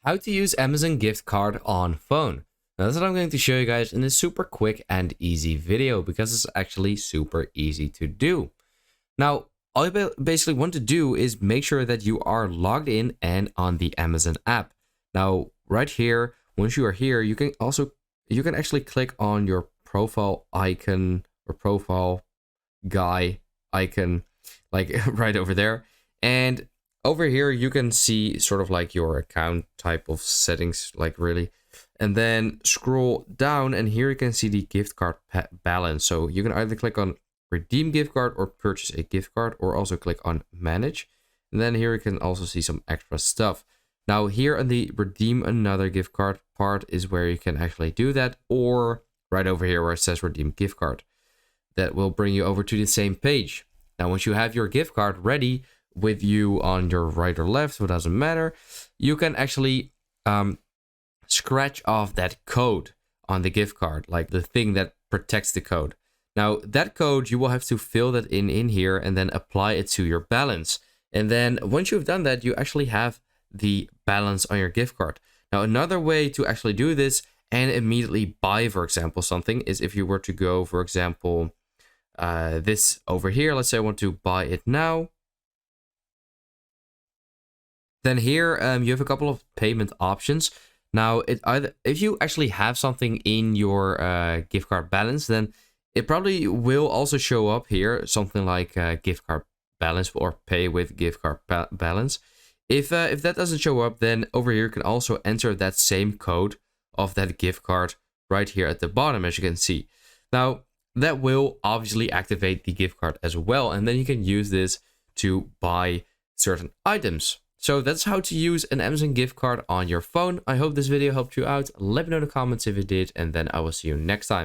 How to use Amazon gift card on phone. Now that's what I'm going to show you guys in this super quick and easy video because it's actually super easy to do. Now, all you basically want to do is make sure that you are logged in and on the Amazon app. Now, right here, once you are here, you can actually click on your profile icon or profile guy icon, like right over there. And over here, you can see sort of like your account type of settings, like really. And then scroll down and here you can see the gift card balance. So you can either click on redeem gift card or purchase a gift card, or also click on manage. And then here you can also see some extra stuff. Now here on the redeem another gift card part is where you can actually do that, or right over here where it says redeem gift card. That will bring you over to the same page. Now once you have your gift card ready with you on your right or left, so it doesn't matter, you can actually scratch off that code on the gift card, like the thing that protects the code. Now that code, you will have to fill that in here and then apply it to your balance. And then once you've done that, you actually have the balance on your gift card. Now another way to actually do this and immediately buy, for example, something is if you were to go, for example, this over here. Let's say I want to buy it now. Then here you have a couple of payment options. Now, if you actually have something in your gift card balance, then it probably will also show up here, something like gift card balance or pay with gift card balance. If that doesn't show up, then over here you can also enter that same code of that gift card right here at the bottom, as you can see. Now, that will obviously activate the gift card as well, and then you can use this to buy certain items. So that's how to use an Amazon gift card on your phone. I hope this video helped you out. Let me know in the comments if it did, and then I will see you next time.